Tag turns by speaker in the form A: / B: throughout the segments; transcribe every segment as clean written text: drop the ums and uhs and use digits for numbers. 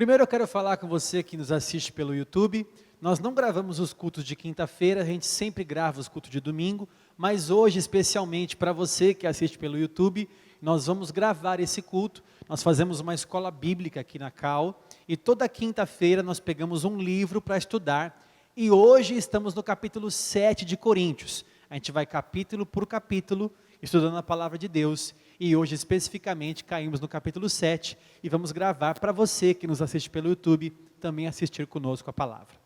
A: Primeiro eu quero falar com você que nos assiste pelo YouTube. Nós não gravamos os cultos de quinta-feira, a gente sempre grava os cultos de domingo, mas hoje, especialmente para você que assiste pelo YouTube, nós vamos gravar esse culto. Nós fazemos uma escola bíblica aqui na CAL, e toda quinta-feira nós pegamos um livro para estudar, e hoje estamos no capítulo 7 de Coríntios. A gente vai capítulo por capítulo, estudando a palavra de Deus, e hoje especificamente caímos no capítulo 7, e vamos gravar para você que nos assiste pelo YouTube, também assistir conosco a palavra.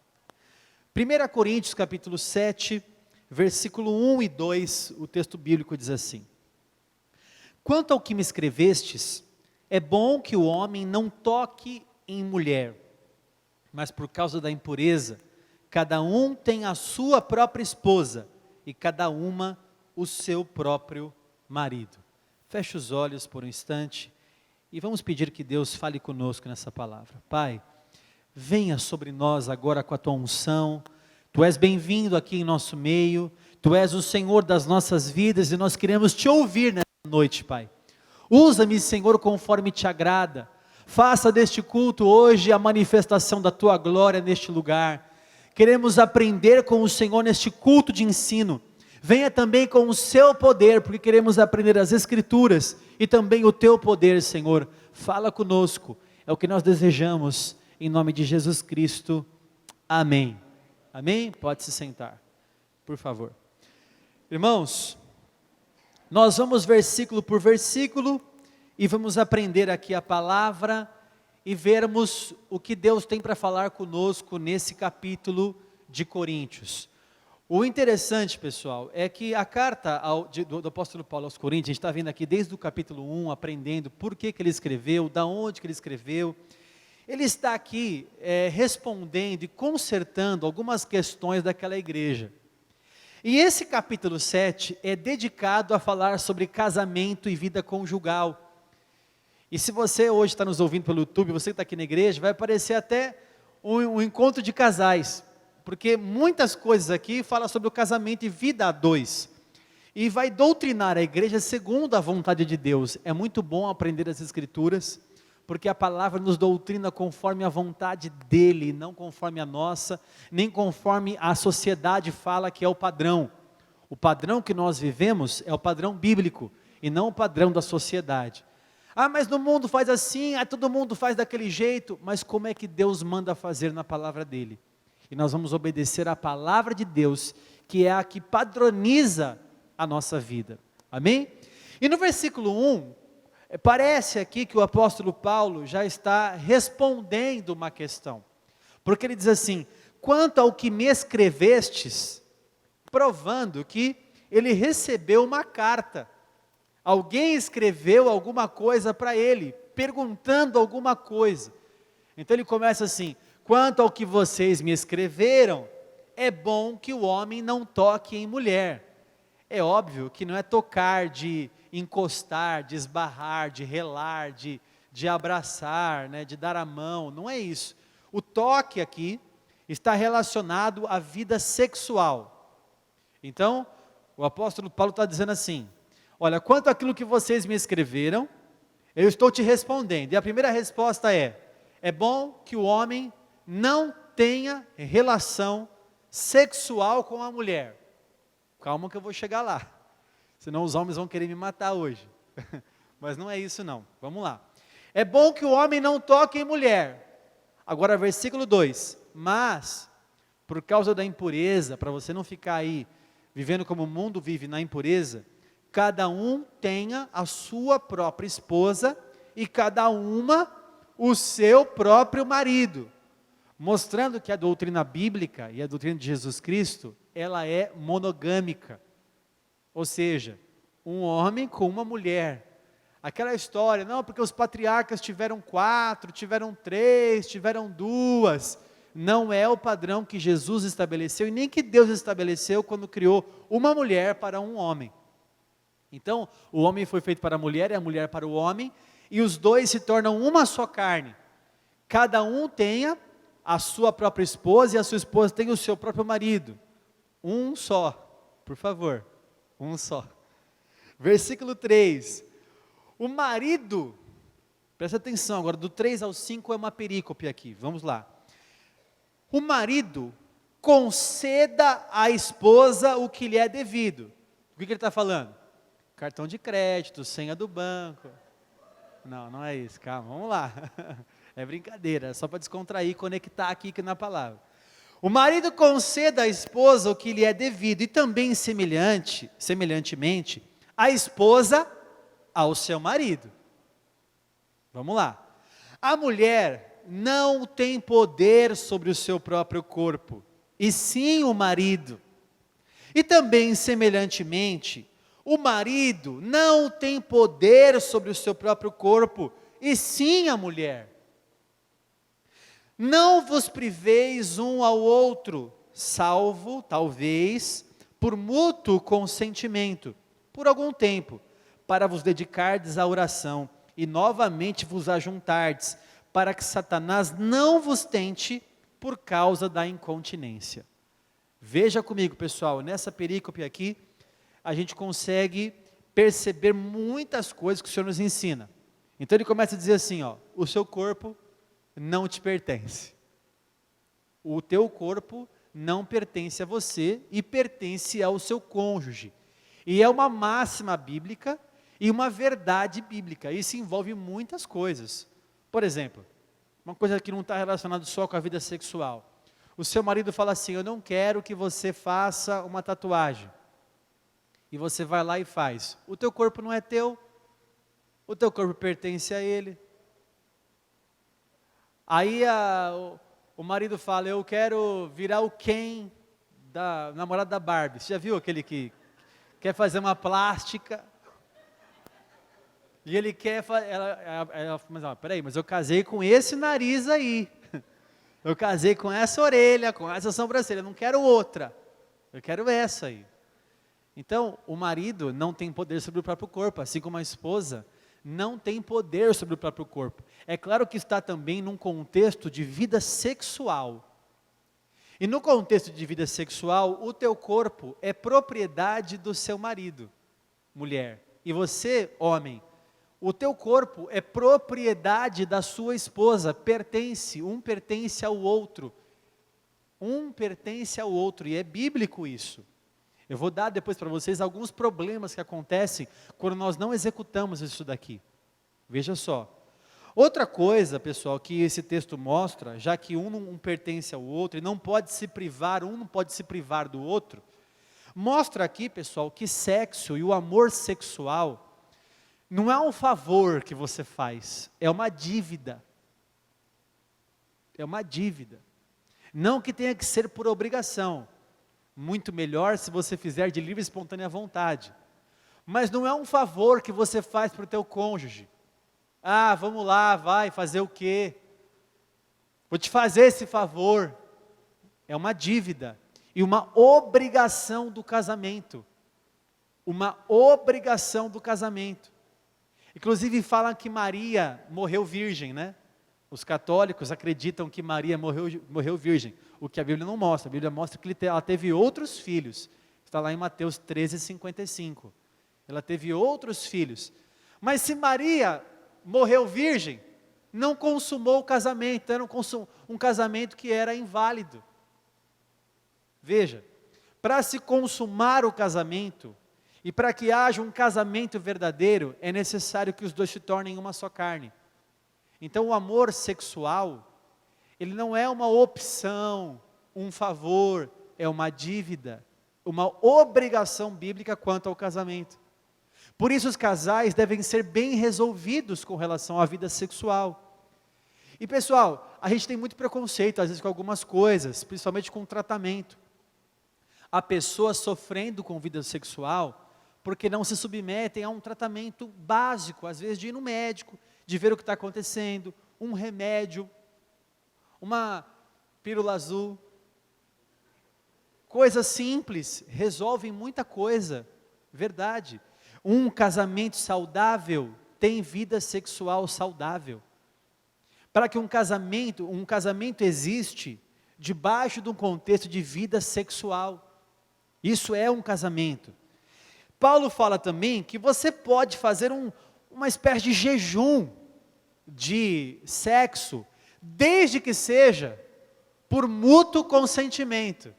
A: 1 Coríntios capítulo 7, versículo 1 e 2, o texto bíblico diz assim: Quanto ao que me escrevestes, é bom que o homem não toque em mulher, mas por causa da impureza, cada um tem a sua própria esposa, e cada uma o seu próprio marido. Feche os olhos por um instante, e vamos pedir que Deus fale conosco nessa palavra. Pai, venha sobre nós agora com a tua unção. Tu és bem-vindo aqui em nosso meio, Tu és o Senhor das nossas vidas, e nós queremos te ouvir nessa noite, Pai. Usa-me, Senhor, conforme te agrada. Faça deste culto hoje a manifestação da tua glória neste lugar. Queremos aprender com o Senhor neste culto de ensino. Venha também com o seu poder, porque queremos aprender as Escrituras e também o teu poder, Senhor. Fala conosco, é o que nós desejamos, em nome de Jesus Cristo. Amém. Amém? Pode se sentar, por favor. Irmãos, nós vamos versículo por versículo e vamos aprender aqui a palavra e vermos o que Deus tem para falar conosco nesse capítulo de Coríntios. O interessante, pessoal, é que a carta do apóstolo Paulo aos Coríntios, a gente está vendo aqui desde o capítulo 1, aprendendo por que ele escreveu, da onde que ele escreveu. Ele está aqui respondendo e consertando algumas questões daquela igreja. E esse capítulo 7 é dedicado a falar sobre casamento e vida conjugal. E se você hoje está nos ouvindo pelo YouTube, você que está aqui na igreja, vai aparecer até um encontro de casais, porque muitas coisas aqui falam sobre o casamento e vida a dois, e vai doutrinar a igreja segundo a vontade de Deus. É muito bom aprender as Escrituras, porque a palavra nos doutrina conforme a vontade dEle, não conforme a nossa, nem conforme a sociedade fala que é o padrão. O padrão que nós vivemos é o padrão bíblico, e não o padrão da sociedade. Ah, mas no mundo faz assim, todo mundo faz daquele jeito, mas como é que Deus manda fazer na palavra dEle? E nós vamos obedecer à palavra de Deus, que é a que padroniza a nossa vida. Amém? E no versículo 1, parece aqui que o apóstolo Paulo já está respondendo uma questão. Porque ele diz assim: quanto ao que me escrevestes, provando que ele recebeu uma carta. Alguém escreveu alguma coisa para ele, perguntando alguma coisa. Então ele começa assim: quanto ao que vocês me escreveram, é bom que o homem não toque em mulher. É óbvio que não é tocar de encostar, de esbarrar, de relar, de abraçar, né, de dar a mão, não é isso. O toque aqui está relacionado à vida sexual. Então, o apóstolo Paulo está dizendo assim: olha, quanto àquilo que vocês me escreveram, eu estou te respondendo. E a primeira resposta é bom que o homem não tenha relação sexual com a mulher. Calma que eu vou chegar lá, senão os homens vão querer me matar hoje. Mas não é isso não, vamos lá. É bom que o homem não toque em mulher. Agora versículo 2, mas, por causa da impureza, para você não ficar aí, vivendo como o mundo vive na impureza, cada um tenha a sua própria esposa, e cada uma o seu próprio marido. Mostrando que a doutrina bíblica e a doutrina de Jesus Cristo, ela é monogâmica. Ou seja, um homem com uma mulher. Aquela história, não, porque os patriarcas tiveram 4, tiveram 3, tiveram 2. Não é o padrão que Jesus estabeleceu, e nem que Deus estabeleceu quando criou uma mulher para um homem. Então, o homem foi feito para a mulher e a mulher para o homem, e os dois se tornam uma só carne. Cada um tenha a sua própria esposa, e a sua esposa tem o seu próprio marido. Um só, por favor, um só. Versículo 3, o marido Presta atenção agora, do 3 ao 5 é uma perícope aqui, vamos lá. O marido conceda à esposa o que lhe é devido. O que ele está falando? Cartão de crédito, senha do banco. Não, não é isso, calma, vamos lá. É brincadeira, é só para descontrair e conectar aqui na palavra. O marido conceda à esposa o que lhe é devido, e também semelhantemente, a esposa ao seu marido. Vamos lá. A mulher não tem poder sobre o seu próprio corpo, e sim o marido. E também, semelhantemente, o marido não tem poder sobre o seu próprio corpo, e sim a mulher. Não vos priveis um ao outro, salvo, talvez, por mútuo consentimento, por algum tempo, para vos dedicardes à oração, e novamente vos ajuntardes, para que Satanás não vos tente por causa da incontinência. Veja comigo, pessoal, nessa perícope aqui, a gente consegue perceber muitas coisas que o Senhor nos ensina. Então ele começa a dizer assim, ó, o seu corpo não te pertence. O teu corpo não pertence a você e pertence ao seu cônjuge. E é uma máxima bíblica e uma verdade bíblica. Isso envolve muitas coisas. Por exemplo, uma coisa que não está relacionada só com a vida sexual. O seu marido fala assim, eu não quero que você faça uma tatuagem. E você vai lá e faz. O teu corpo não é teu. O teu corpo pertence a ele. Aí o marido fala, eu quero virar o Ken da namorada da Barbie. Você já viu aquele que quer fazer uma plástica? E ele quer fazer, mas eu casei com esse nariz aí. Eu casei com essa orelha, com essa sobrancelha, eu não quero outra. Eu quero essa aí. Então, o marido não tem poder sobre o próprio corpo, assim como a esposa não tem poder sobre o próprio corpo. É claro que está também num contexto de vida sexual. E no contexto de vida sexual, o teu corpo é propriedade do seu marido, mulher. E você, homem, o teu corpo é propriedade da sua esposa, um pertence ao outro. Um pertence ao outro, e é bíblico isso. Eu vou dar depois para vocês alguns problemas que acontecem quando nós não executamos isso daqui. Veja só. Outra coisa, pessoal, que esse texto mostra, já que um não pertence ao outro, e não pode se privar, um não pode se privar do outro, mostra aqui, pessoal, que sexo e o amor sexual não é um favor que você faz, é uma dívida. É uma dívida. Não que tenha que ser por obrigação. Muito melhor se você fizer de livre e espontânea vontade. Mas não é um favor que você faz para o teu cônjuge. Ah, vamos lá, vai fazer o quê? Vou te fazer esse favor. É uma dívida e uma obrigação do casamento. Uma obrigação do casamento. Inclusive falam que Maria morreu virgem, né? Os católicos acreditam que Maria morreu virgem, o que a Bíblia não mostra. A Bíblia mostra que ela teve outros filhos. Está lá em Mateus 13:55. Ela teve outros filhos. Mas se Maria morreu virgem, não consumou o casamento, era um casamento que era inválido. Veja, para se consumar o casamento, e para que haja um casamento verdadeiro, é necessário que os dois se tornem uma só carne. Então o amor sexual, ele não é uma opção, um favor, é uma dívida, uma obrigação bíblica quanto ao casamento. Por isso os casais devem ser bem resolvidos com relação à vida sexual. E pessoal, a gente tem muito preconceito às vezes com algumas coisas, principalmente com o tratamento. Há pessoas sofrendo com vida sexual porque não se submetem a um tratamento básico, às vezes de ir no médico, de ver o que está acontecendo, um remédio, uma pílula azul. Coisas simples resolvem muita coisa, verdade. Um casamento saudável tem vida sexual saudável. Para que um casamento existe debaixo de um contexto de vida sexual. Isso é um casamento. Paulo fala também que você pode fazer uma espécie de jejum de sexo, desde que seja por mútuo consentimento,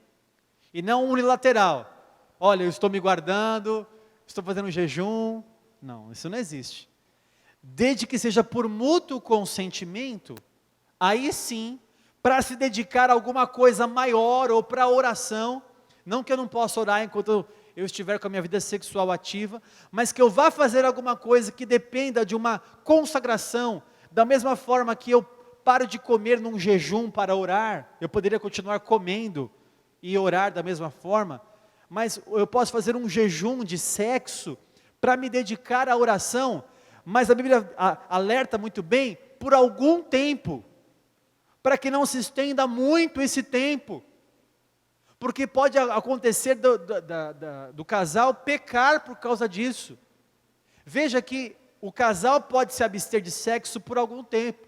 A: e não unilateral. Olha, eu estou me guardando, estou fazendo um jejum. Não, isso não existe. Desde que seja por mútuo consentimento, aí sim, para se dedicar a alguma coisa maior ou para oração, não que eu não possa orar enquanto eu estiver com a minha vida sexual ativa, mas que eu vá fazer alguma coisa que dependa de uma consagração, da mesma forma que eu paro de comer num jejum para orar, eu poderia continuar comendo e orar da mesma forma, mas eu posso fazer um jejum de sexo para me dedicar à oração, mas a Bíblia alerta muito bem, por algum tempo, para que não se estenda muito esse tempo, porque pode acontecer do casal pecar por causa disso. Veja que o casal pode se abster de sexo por algum tempo.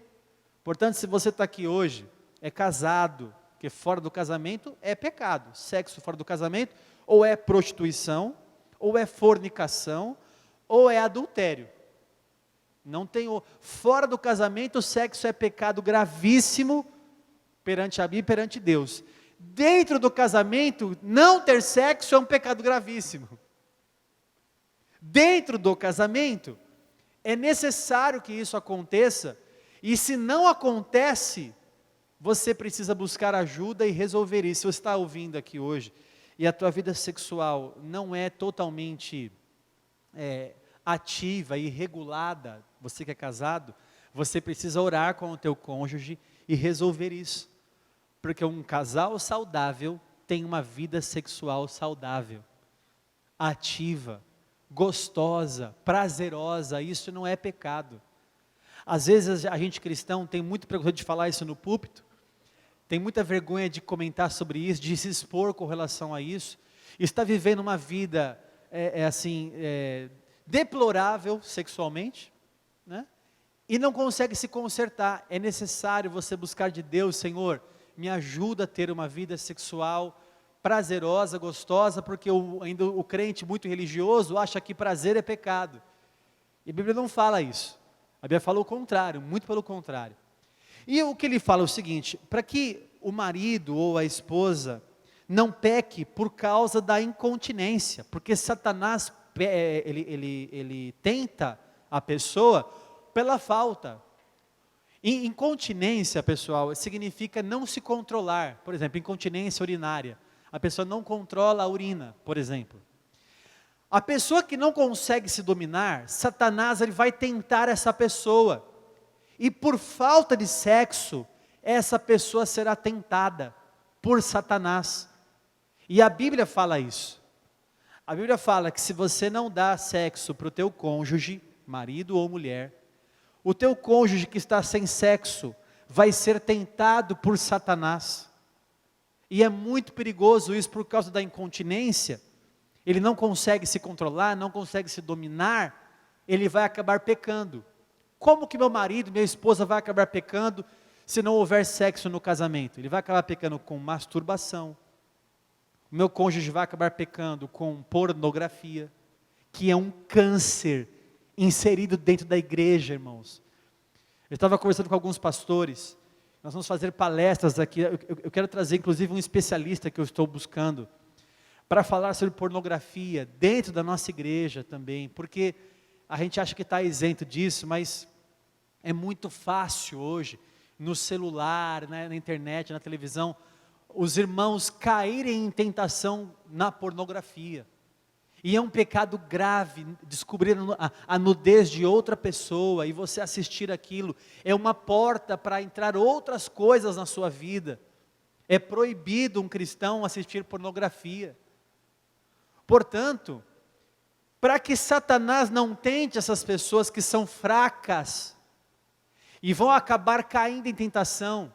A: Portanto, se você está aqui hoje, é casado, porque fora do casamento é pecado. Sexo fora do casamento, ou é prostituição, ou é fornicação, ou é adultério. Não tem fora do casamento, o sexo é pecado gravíssimo perante a Bíblia e perante Deus. Dentro do casamento, não ter sexo é um pecado gravíssimo. Dentro do casamento, é necessário que isso aconteça, e se não acontece, você precisa buscar ajuda e resolver isso. Se você está ouvindo aqui hoje, e a tua vida sexual não é totalmente ativa e regulada, você que é casado, você precisa orar com o teu cônjuge e resolver isso. Porque um casal saudável tem uma vida sexual saudável, ativa, gostosa, prazerosa. Isso não é pecado. Às vezes a gente cristão tem muito preconceito de falar isso no púlpito, tem muita vergonha de comentar sobre isso, de se expor com relação a isso, está vivendo uma vida deplorável sexualmente, né? E não consegue se consertar. É necessário você buscar de Deus: Senhor, me ajuda a ter uma vida sexual prazerosa, gostosa, porque ainda o crente muito religioso acha que prazer é pecado, e a Bíblia não fala isso. A Bíblia fala o contrário, muito pelo contrário. E o que ele fala é o seguinte: para que o marido ou a esposa não peque por causa da incontinência, porque Satanás ele tenta a pessoa pela falta. Incontinência, pessoal, significa não se controlar. Por exemplo, incontinência urinária, a pessoa não controla a urina, por exemplo. A pessoa que não consegue se dominar, Satanás ele vai tentar essa pessoa, e por falta de sexo, essa pessoa será tentada por Satanás. E a Bíblia fala isso. A Bíblia fala que se você não dá sexo para o teu cônjuge, marido ou mulher, o teu cônjuge que está sem sexo vai ser tentado por Satanás. E é muito perigoso isso por causa da incontinência. Ele não consegue se controlar, não consegue se dominar, ele vai acabar pecando. Como que meu marido, minha esposa vai acabar pecando se não houver sexo no casamento? Ele vai acabar pecando com masturbação. O meu cônjuge vai acabar pecando com pornografia, que é um câncer inserido dentro da igreja, irmãos. Eu estava conversando com alguns pastores, nós vamos fazer palestras aqui, eu quero trazer inclusive um especialista que eu estou buscando, para falar sobre pornografia, dentro da nossa igreja também, porque a gente acha que está isento disso, mas é muito fácil hoje, no celular, né, na internet, na televisão, os irmãos caírem em tentação na pornografia. E é um pecado grave descobrir a nudez de outra pessoa e você assistir aquilo. É uma porta para entrar outras coisas na sua vida. É proibido um cristão assistir pornografia. Portanto, para que Satanás não tente essas pessoas que são fracas e vão acabar caindo em tentação,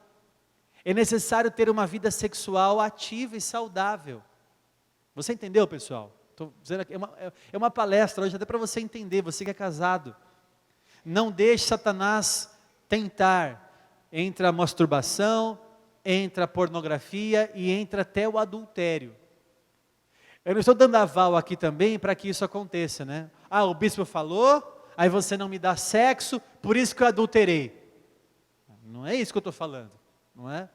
A: é necessário ter uma vida sexual ativa e saudável. Você entendeu, pessoal? Estou dizendo aqui, é uma palestra hoje até para você entender, você que é casado. Não deixe Satanás tentar. Entra a masturbação, entra a pornografia e entra até o adultério. Eu não estou dando aval aqui também para que isso aconteça, né? Ah, o bispo falou, aí você não me dá sexo, por isso que eu adulterei. Não é isso que eu estou falando, não é?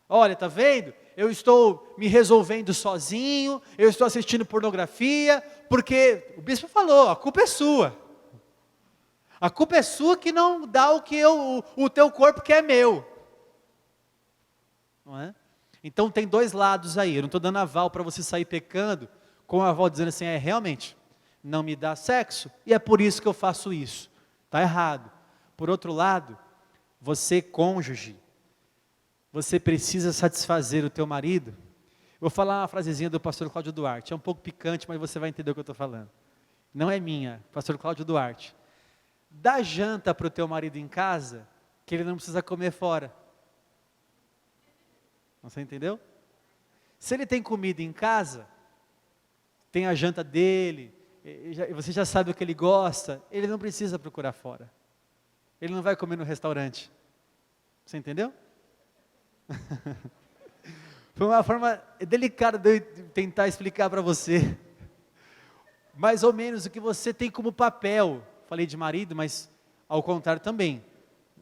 A: Olha, está vendo? Eu estou me resolvendo sozinho, eu estou assistindo pornografia, porque o bispo falou, a culpa é sua. A culpa é sua que não dá o teu corpo que é meu. Não é? Então tem dois lados aí, eu não estou dando aval para você sair pecando, com a aval dizendo assim, realmente, não me dá sexo, e é por isso que eu faço isso. Está errado. Por outro lado, você cônjuge, você precisa satisfazer o teu marido. Vou falar uma frasezinha do pastor Cláudio Duarte, é um pouco picante, mas você vai entender o que eu estou falando. Não é minha, pastor Cláudio Duarte. Dá janta para o teu marido em casa, que ele não precisa comer fora. Você entendeu? Se ele tem comida em casa, tem a janta dele, você já sabe o que ele gosta, ele não precisa procurar fora. Ele não vai comer no restaurante. Você entendeu? Foi uma forma delicada de eu tentar explicar para você. Mais ou menos o que você tem como papel. Falei de marido, mas ao contrário também.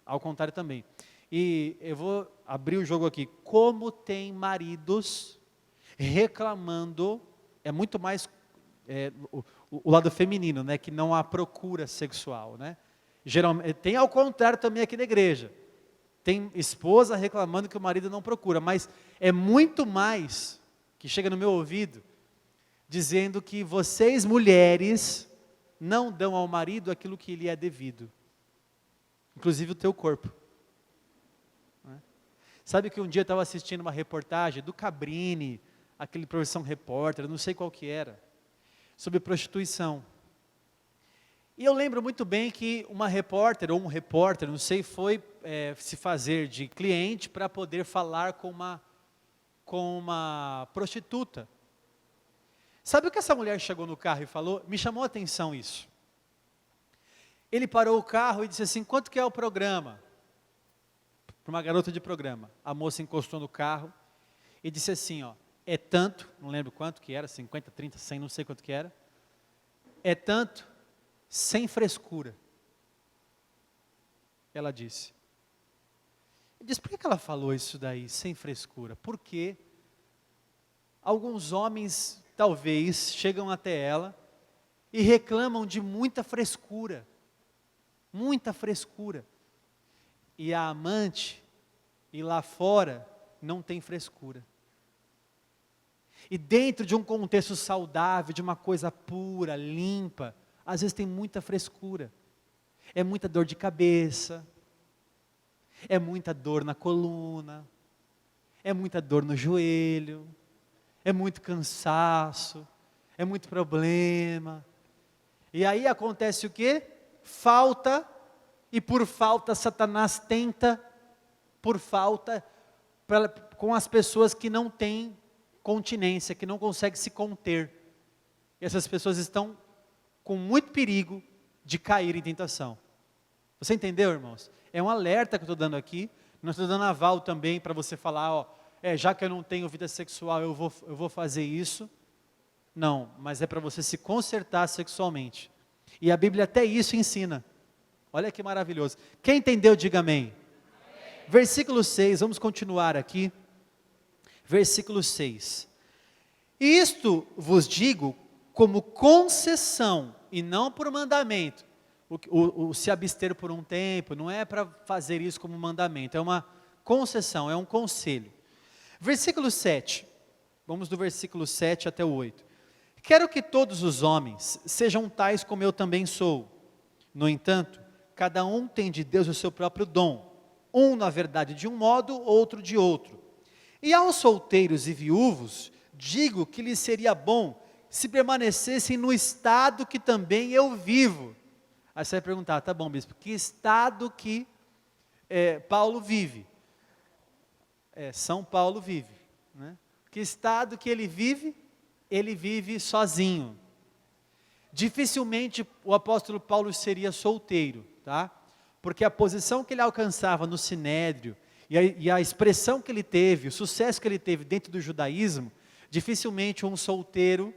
A: Ao contrário também. E eu vou abrir o jogo aqui. Como tem maridos reclamando, é muito mais o lado feminino, né, que não há procura sexual, né? Geralmente, tem ao contrário também aqui na igreja. Tem esposa reclamando que o marido não procura, mas é muito mais que chega no meu ouvido, dizendo que vocês mulheres não dão ao marido aquilo que lhe é devido, inclusive o teu corpo. Sabe que um dia eu estava assistindo uma reportagem do Cabrini, aquele Profissão Repórter, não sei qual que era, sobre prostituição. E eu lembro muito bem que uma repórter, ou um repórter, não sei, foi se fazer de cliente para poder falar com uma prostituta. Sabe o que essa mulher chegou no carro e falou? Me chamou a atenção isso. Ele parou o carro e disse assim, quanto que é o programa? Para uma garota de programa. A moça encostou no carro e disse assim, é tanto, não lembro quanto que era, 50, 30, 100, não sei quanto que era. É tanto, sem frescura. Ela disse. Eu disse, por que ela falou isso daí, sem frescura? Porque alguns homens, talvez, chegam até ela e reclamam de muita frescura. Muita frescura. E a amante, e lá fora, não tem frescura. E dentro de um contexto saudável, de uma coisa pura, limpa, às vezes tem muita frescura. É muita dor de cabeça, é muita dor na coluna, é muita dor no joelho, é muito cansaço, é muito problema. E aí acontece o quê? Falta, e por falta Satanás tenta, por falta, com as pessoas que não têm continência, que não conseguem se conter. E essas pessoas estão com muito perigo de cair em tentação. Você entendeu, irmãos? É um alerta que eu estou dando aqui, não estou dando aval também para você falar, já que eu não tenho vida sexual, eu vou fazer isso. Não, mas é para você se consertar sexualmente. E a Bíblia até isso ensina. Olha que maravilhoso. Quem entendeu, diga amém. Versículo 6, vamos continuar aqui. Versículo 6. Isto vos digo como concessão, e não por mandamento. O se abster por um tempo, não é para fazer isso como mandamento, é uma concessão, é um conselho. Versículo 7, vamos do versículo 7 até o 8. Quero que todos os homens sejam tais como eu também sou. No entanto, cada um tem de Deus o seu próprio dom. Um, na verdade, de um modo, outro de outro. E aos solteiros e viúvos, digo que lhes seria bom se permanecessem no estado que também eu vivo. Aí você vai perguntar, tá bom, bispo, que estado que Paulo vive? São Paulo vive. Né? Que estado que ele vive? Ele vive sozinho. Dificilmente o apóstolo Paulo seria solteiro, tá? Porque a posição que ele alcançava no sinédrio, e a expressão que ele teve, o sucesso que ele teve dentro do judaísmo, dificilmente um solteiro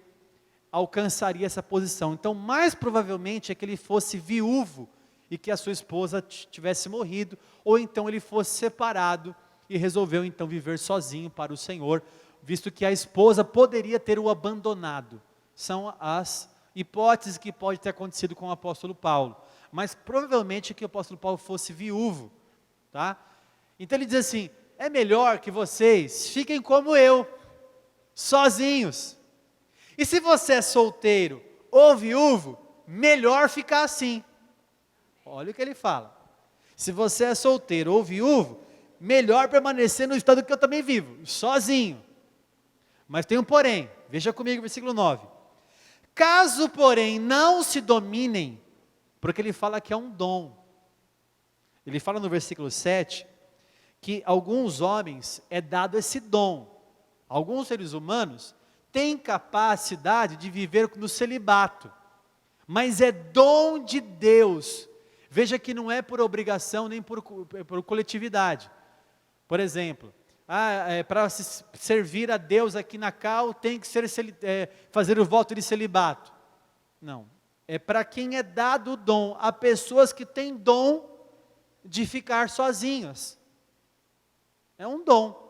A: alcançaria essa posição. Então, mais provavelmente é que ele fosse viúvo e que a sua esposa tivesse morrido, ou então ele fosse separado e resolveu então viver sozinho para o Senhor, visto que a esposa poderia ter o abandonado. São as hipóteses que pode ter acontecido com o apóstolo Paulo, mas provavelmente que o apóstolo Paulo fosse viúvo, tá? Então ele diz assim: é melhor que vocês fiquem como eu, sozinhos. E se você é solteiro ou viúvo, melhor ficar assim. Olha o que ele fala. Se você é solteiro ou viúvo, melhor permanecer no estado que eu também vivo, sozinho. Mas tem um porém, veja comigo o versículo 9. Caso, porém, não se dominem, porque ele fala que é um dom. Ele fala no versículo 7, que alguns homens é dado esse dom. Alguns seres humanos têm capacidade de viver no celibato, mas é dom de Deus. Veja que não é por obrigação nem por coletividade. Por exemplo, para servir a Deus aqui na CAL tem que fazer o voto de celibato. Não, é para quem é dado o dom, há pessoas que têm dom de ficar sozinhas. É um dom.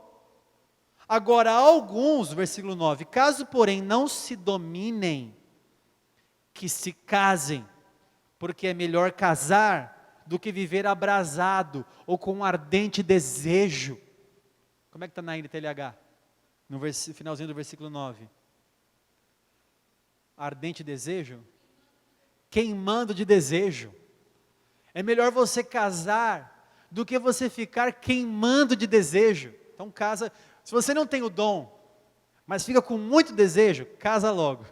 A: Agora, alguns, versículo 9, caso porém não se dominem, que se casem, porque é melhor casar do que viver abrasado ou com um ardente desejo. Como é que está na NTLH? No finalzinho do versículo 9. Ardente desejo? Queimando de desejo. É melhor você casar do que você ficar queimando de desejo. Então casa, se você não tem o dom, mas fica com muito desejo, casa logo.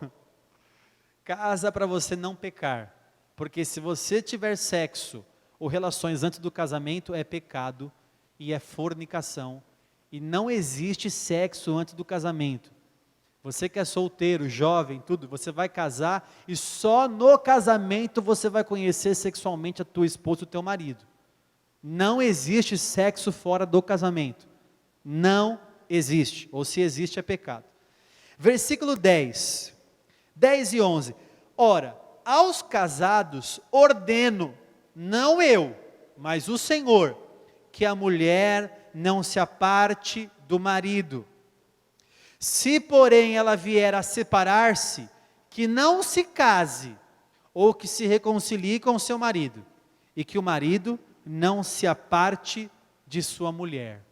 A: Casa para você não pecar. Porque se você tiver sexo ou relações antes do casamento, é pecado e é fornicação. E não existe sexo antes do casamento. Você que é solteiro, jovem, tudo, você vai casar e só no casamento você vai conhecer sexualmente a tua esposa, o teu marido. Não existe sexo fora do casamento. Não existe. Ou se existe, é pecado. Versículo 10 e 11. Ora, aos casados ordeno, não eu, mas o Senhor, que a mulher não se aparte do marido. Se, porém, ela vier a separar-se, que não se case, ou que se reconcilie com seu marido, e que o marido não se aparte de sua mulher.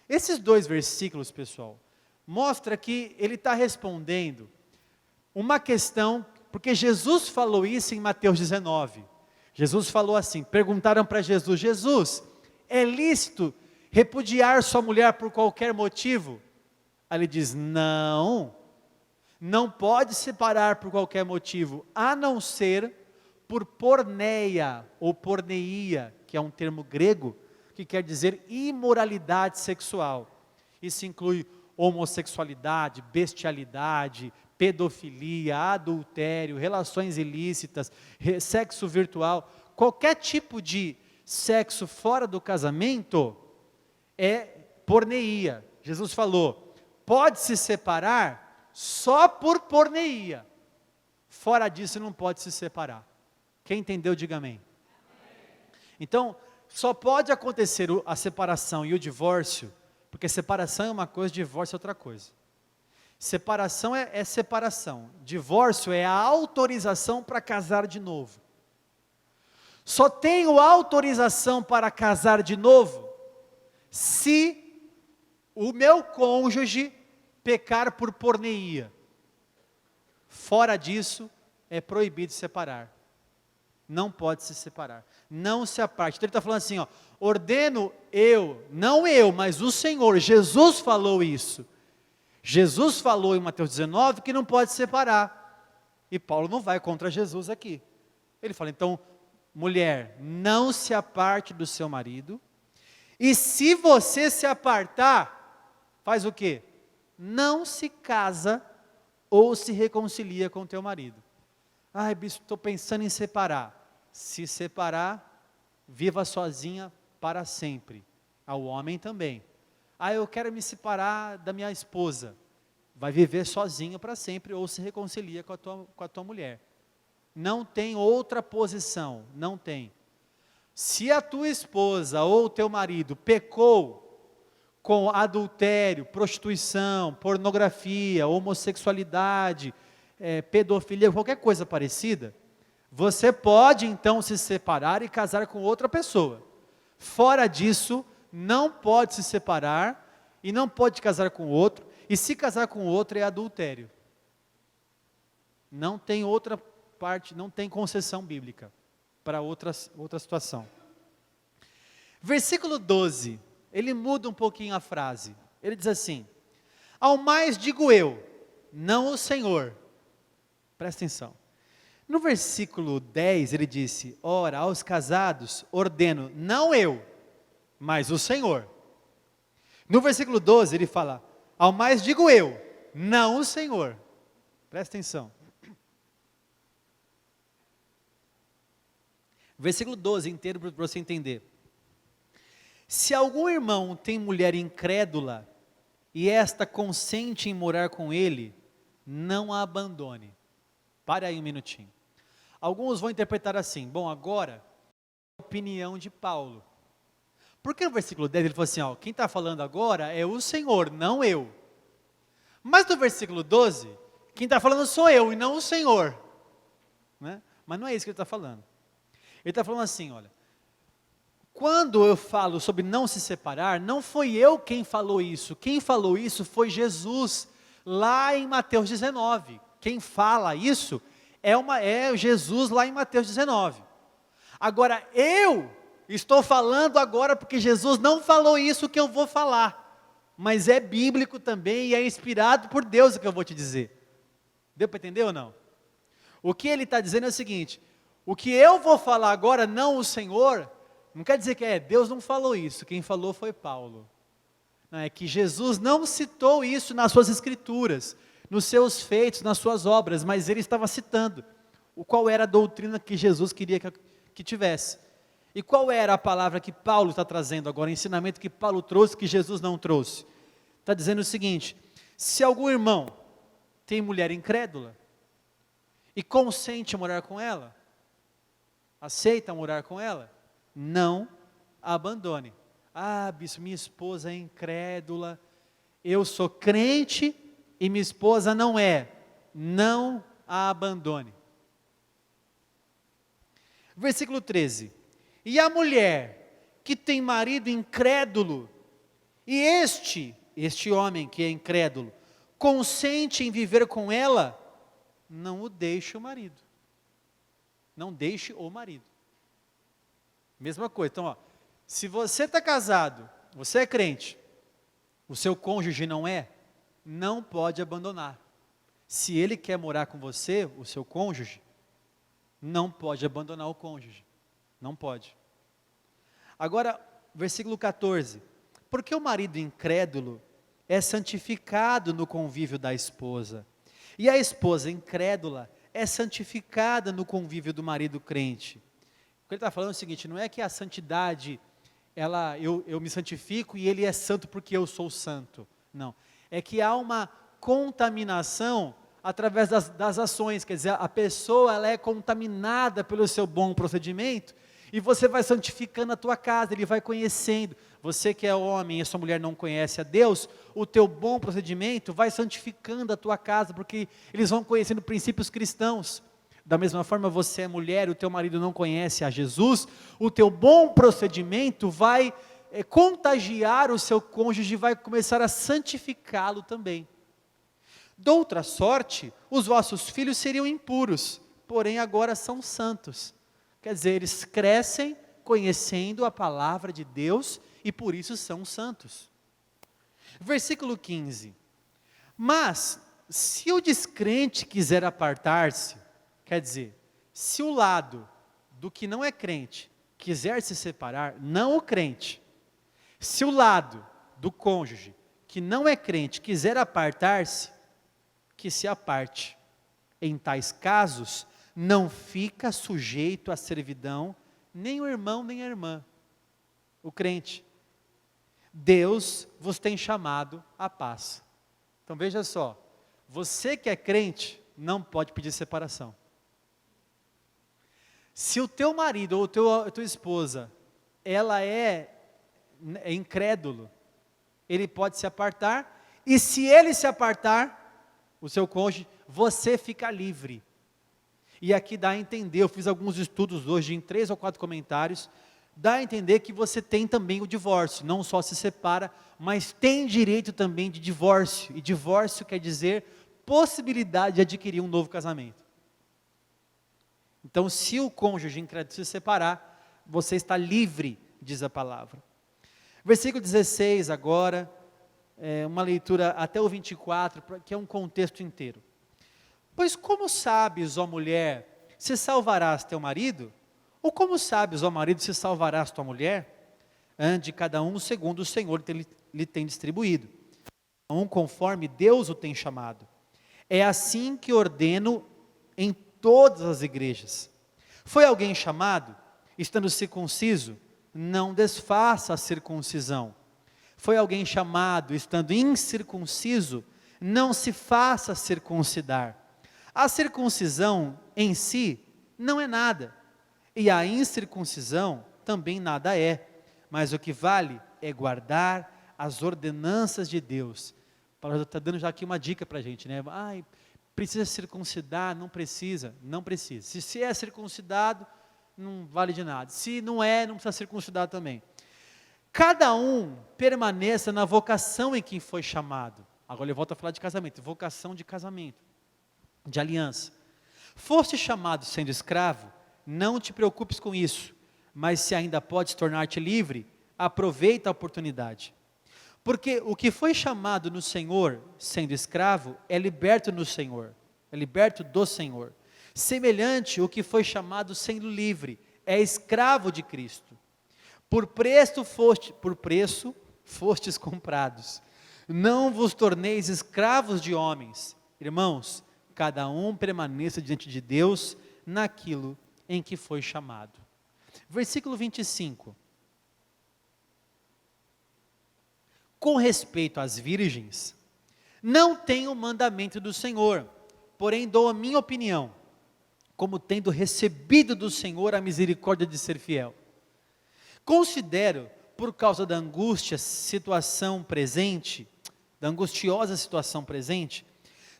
A: Esses dois versículos, pessoal, mostra que ele está respondendo uma questão, porque Jesus falou isso em Mateus 19. Jesus falou assim, perguntaram para Jesus, Jesus, é lícito repudiar sua mulher por qualquer motivo? Aí ele diz, não pode separar por qualquer motivo, a não ser por porneia ou porneia, que é um termo grego, que quer dizer imoralidade sexual. Isso inclui homossexualidade, bestialidade, pedofilia, adultério, relações ilícitas, sexo virtual, qualquer tipo de sexo fora do casamento é porneia. Jesus falou, pode se separar só por porneia, fora disso não pode se separar. Quem entendeu, diga amém. Então, só pode acontecer a separação e o divórcio, porque separação é uma coisa, divórcio é outra coisa. Separação é separação, divórcio é a autorização para casar de novo. Só tenho autorização para casar de novo, se o meu cônjuge pecar por porneia. Fora disso, é proibido separar. Não pode se separar. Não se aparte. Então ele está falando assim, ó, ordeno eu, não eu, mas o Senhor. Jesus falou isso. Jesus falou em Mateus 19 que não pode separar. E Paulo não vai contra Jesus aqui. Ele fala, então, mulher, não se aparte do seu marido. E se você se apartar, faz o quê? Não se casa ou se reconcilia com o teu marido. Ai, bispo, estou pensando em separar. Se separar, viva sozinha para sempre. Ao homem também. Ah, eu quero me separar da minha esposa. vai viver sozinho para sempre ou se reconcilia com a tua mulher. Não tem outra posição, não tem. Se a tua esposa ou o teu marido pecou com adultério, prostituição, pornografia, homossexualidade, pedofilia, qualquer coisa parecida, você pode então se separar e casar com outra pessoa. Fora disso, não pode se separar e não pode casar com outro, e se casar com outro é adultério. Não tem outra parte, não tem concessão bíblica para outra situação. Versículo 12, ele muda um pouquinho a frase. Ele diz assim: ao mais digo eu, não o Senhor. Presta atenção. No versículo 10 ele disse: ora, aos casados ordeno, não eu, mas o Senhor. No versículo 12 ele fala: ao mais digo eu, não o Senhor. Presta atenção. Versículo 12 inteiro para você entender. Se algum irmão tem mulher incrédula, e esta consente em morar com ele, não a abandone. Pare aí um minutinho. Alguns vão interpretar assim: bom, agora, a opinião de Paulo. Porque no versículo 10 ele falou assim, ó, quem está falando agora é o Senhor, não eu. Mas no versículo 12, quem está falando sou eu e não o Senhor. Né? Mas não é isso que ele está falando. Ele está falando assim, olha, quando eu falo sobre não se separar, não foi eu quem falou isso foi Jesus, lá em Mateus 19. Quem fala isso é Jesus lá em Mateus 19. Agora, eu estou falando agora porque Jesus não falou isso que eu vou falar, mas é bíblico também e é inspirado por Deus o que eu vou te dizer. Deu para entender ou não? O que ele está dizendo é o seguinte: o que eu vou falar agora, não o Senhor, não quer dizer que Deus não falou isso, quem falou foi Paulo. Não, é que Jesus não citou isso nas suas escrituras, nos seus feitos, nas suas obras, mas ele estava citando qual era a doutrina que Jesus queria que tivesse. E qual era a palavra que Paulo está trazendo agora, o ensinamento que Paulo trouxe, que Jesus não trouxe? Está dizendo o seguinte: se algum irmão tem mulher incrédula, e consente morar com ela, aceita morar com ela, não a abandone. Ah, bispo, minha esposa é incrédula, eu sou crente e minha esposa não é. Não a abandone. Versículo 13. E a mulher que tem marido incrédulo, e este homem que é incrédulo, consente em viver com ela, não o deixe o marido. Não deixe o marido. Mesma coisa, então, ó, se você está casado, você é crente, o seu cônjuge não é, não pode abandonar. Se ele quer morar com você, o seu cônjuge, não pode abandonar o cônjuge. Não pode. Agora, versículo 14. Porque o marido incrédulo é santificado no convívio da esposa, e a esposa incrédula é santificada no convívio do marido crente. O que ele está falando é o seguinte: não é que a santidade, eu me santifico e ele é santo porque eu sou santo. Não. É que há uma contaminação através das ações, quer dizer, a pessoa ela é contaminada pelo seu bom procedimento, e você vai santificando a tua casa, ele vai conhecendo. Você que é homem e a sua mulher não conhece a Deus, o teu bom procedimento vai santificando a tua casa, porque eles vão conhecendo princípios cristãos. Da mesma forma, você é mulher, o teu marido não conhece a Jesus, o teu bom procedimento vai contagiar o seu cônjuge, vai começar a santificá-lo também. De outra sorte, os vossos filhos seriam impuros, porém agora são santos. Quer dizer, eles crescem conhecendo a palavra de Deus e por isso são santos. Versículo 15. Mas, se o descrente quiser apartar-se, quer dizer, se o lado do que não é crente quiser se separar, não o crente, se o lado do cônjuge que não é crente quiser apartar-se, que se aparte. Em tais casos, não fica sujeito à servidão nem o irmão nem a irmã, o crente. Deus vos tem chamado à paz. Então veja só, você que é crente, não pode pedir separação. Se o teu marido ou a tua esposa, ela é incrédulo, ele pode se apartar, e se ele se apartar, o seu cônjuge, você fica livre. E aqui dá a entender, eu fiz alguns estudos hoje em 3 ou 4 comentários, dá a entender que você tem também o divórcio, não só se separa, mas tem direito também de divórcio, e divórcio quer dizer possibilidade de adquirir um novo casamento. Então, se o cônjuge incrédulo se separar, você está livre, diz a palavra. Versículo 16 agora, uma leitura até o 24, que é um contexto inteiro. Pois como sabes, ó mulher, se salvarás teu marido? Ou como sabes, ó marido, se salvarás tua mulher? Ande cada um segundo o Senhor lhe tem distribuído, um conforme Deus o tem chamado. É assim que ordeno em todas as igrejas. Foi alguém chamado, estando circunciso, não desfaça a circuncisão. Foi alguém chamado, estando incircunciso, não se faça circuncidar. A circuncisão em si não é nada, e a incircuncisão também nada é, mas o que vale é guardar as ordenanças de Deus. Paulo está dando já aqui uma dica para a gente, né? Precisa circuncidar? Não precisa, não precisa. Se é circuncidado, não vale de nada. Se não é, não precisa circuncidar também. Cada um permaneça na vocação em que foi chamado. Agora ele volta a falar de casamento, vocação de casamento, de aliança. Foste chamado sendo escravo, não te preocupes com isso, mas se ainda podes tornar-te livre, aproveita a oportunidade. Porque o que foi chamado no Senhor, sendo escravo, é liberto no Senhor, é liberto do Senhor. Semelhante o que foi chamado sendo livre, é escravo de Cristo. Por preço fostes comprados. Não vos torneis escravos de homens. Irmãos, cada um permaneça diante de Deus naquilo em que foi chamado. Versículo 25. Com respeito às virgens, não tenho o mandamento do Senhor, porém dou a minha opinião, como tendo recebido do Senhor a misericórdia de ser fiel. Considero, por causa da angustiosa situação presente,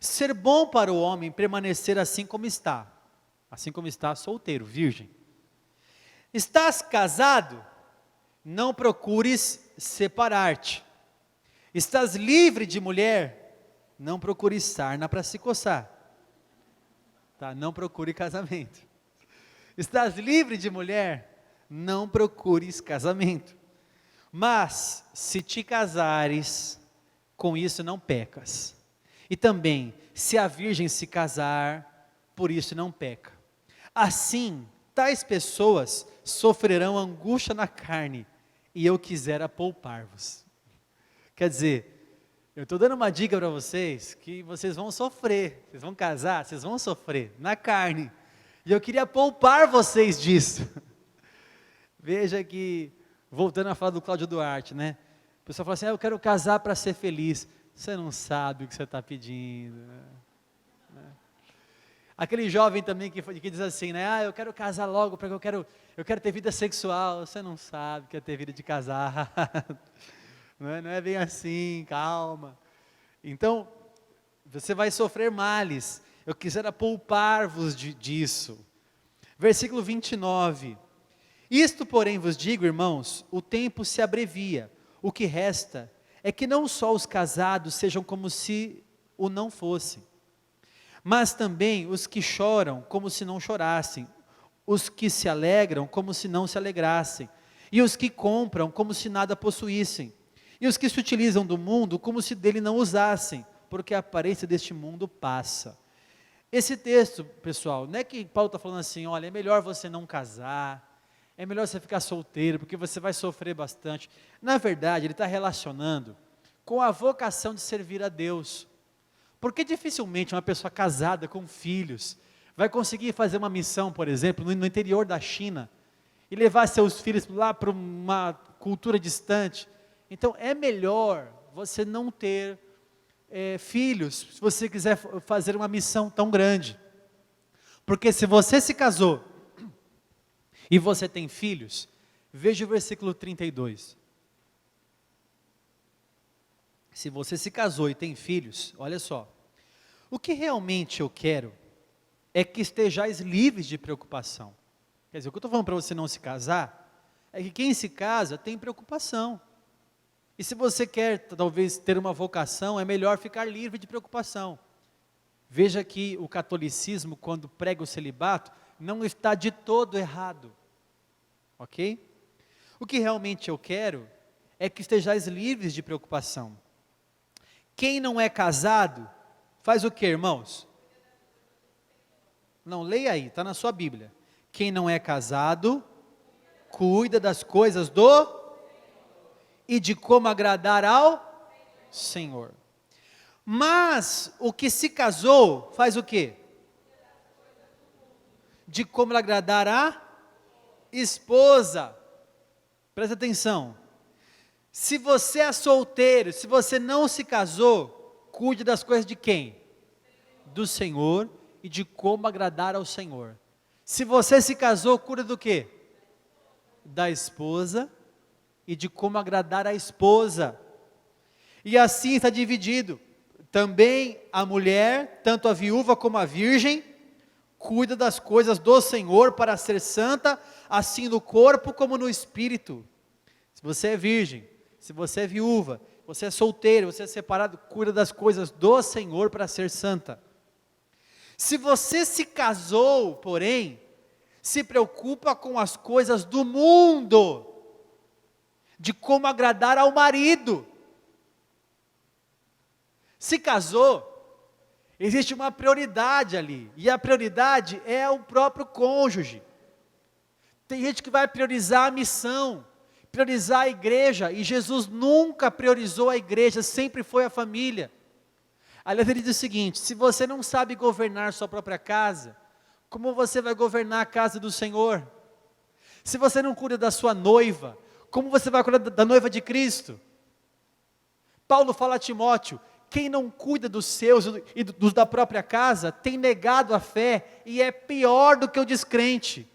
A: ser bom para o homem permanecer assim como está solteiro, virgem. Estás casado? Não procures separar-te. Estás livre de mulher? Não procure sarna para se coçar. Tá? Não procure casamento. Estás livre de mulher? Não procures casamento. Mas, se te casares, com isso não pecas. E também, se a virgem se casar, por isso não peca. Assim, tais pessoas sofrerão angústia na carne, e eu quisera poupar-vos. Quer dizer, eu estou dando uma dica para vocês, que vocês vão sofrer, vocês vão casar, vocês vão sofrer na carne, e eu queria poupar vocês disso. Veja que, voltando a falar do Cláudio Duarte, né? O pessoal fala assim, eu quero casar para ser feliz. Você não sabe o que você está pedindo, né? Aquele jovem também que diz assim, né? Eu quero casar logo, porque eu quero ter vida sexual. Você não sabe o que é ter vida de casar. Não é bem assim, calma. Então, você vai sofrer males. Eu quisera poupar-vos disso. Versículo 29. Isto, porém, vos digo, irmãos, o tempo se abrevia. O que resta é que não só os casados sejam como se o não fossem, mas também os que choram como se não chorassem, os que se alegram como se não se alegrassem, e os que compram como se nada possuíssem, e os que se utilizam do mundo como se dele não usassem, porque a aparência deste mundo passa. Esse texto, pessoal, não é que Paulo está falando assim, olha, é melhor você não casar, é melhor você ficar solteiro, porque você vai sofrer bastante. Na verdade, ele está relacionando com a vocação de servir a Deus. Porque dificilmente uma pessoa casada com filhos vai conseguir fazer uma missão, por exemplo, no interior da China, e levar seus filhos lá para uma cultura distante. Então, é melhor você não ter filhos, se você quiser fazer uma missão tão grande. Porque se você se casou e você tem filhos, veja o versículo 32. Se você se casou e tem filhos, olha só. O que realmente eu quero é que estejais livres de preocupação. Quer dizer, o que eu estou falando para você não se casar, é que quem se casa tem preocupação. E se você quer talvez ter uma vocação, é melhor ficar livre de preocupação. Veja que o catolicismo, quando prega o celibato, não está de todo errado. Ok? O que realmente eu quero é que estejais livres de preocupação. Quem não é casado, faz o que, irmãos? Não, leia aí, está na sua Bíblia. Quem não é casado, cuida das coisas do e de como agradar ao Senhor. Mas o que se casou, faz o quê? De como agradar a esposa. Presta atenção. Se você é solteiro, se você não se casou, cuide das coisas de quem? Do Senhor e de como agradar ao Senhor. Se você se casou, cuida do quê? Da esposa e de como agradar a esposa. E assim está dividido. Também a mulher, tanto a viúva como a virgem, cuida das coisas do Senhor para ser santa, assim no corpo como no espírito. Se você é virgem, se você é viúva, você é solteiro, você é separado, cuida das coisas do Senhor para ser santa. Se você se casou, porém, se preocupa com as coisas do mundo, de como agradar ao marido. Se casou, existe uma prioridade ali, e a prioridade é o próprio cônjuge. Tem gente que vai priorizar a missão, priorizar a igreja, e Jesus nunca priorizou a igreja, sempre foi a família. Aliás, ele diz o seguinte: se você não sabe governar sua própria casa, como você vai governar a casa do Senhor? Se você não cuida da sua noiva, como você vai cuidar da noiva de Cristo? Paulo fala a Timóteo: quem não cuida dos seus e dos da própria casa, tem negado a fé, e é pior do que o descrente.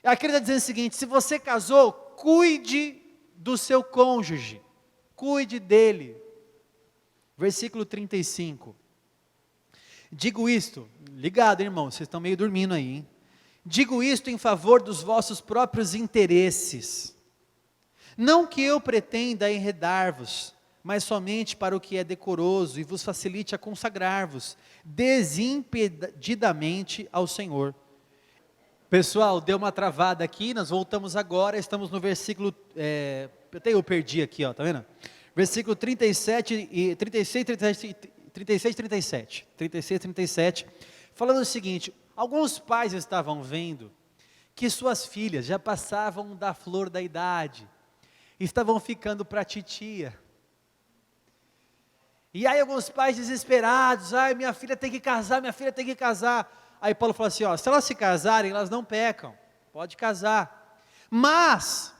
A: Aqui ele está dizendo o seguinte: se você casou, cuide do seu cônjuge, cuide dele. Versículo 35. Digo isto, ligado, irmão, vocês estão meio dormindo aí, hein? Digo isto em favor dos vossos próprios interesses. Não que eu pretenda enredar-vos, mas somente para o que é decoroso e vos facilite a consagrar-vos desimpedidamente ao Senhor. Pessoal, deu uma travada aqui, nós voltamos agora, estamos no versículo, até eu perdi aqui, ó, tá vendo? Versículo 37 e 36, 36 e 37, falando o seguinte: alguns pais estavam vendo que suas filhas já passavam da flor da idade, estavam ficando para titia. E aí alguns pais desesperados: ai, minha filha tem que casar, minha filha tem que casar. Aí Paulo falou assim: ó, se elas se casarem, elas não pecam, pode casar. Mas,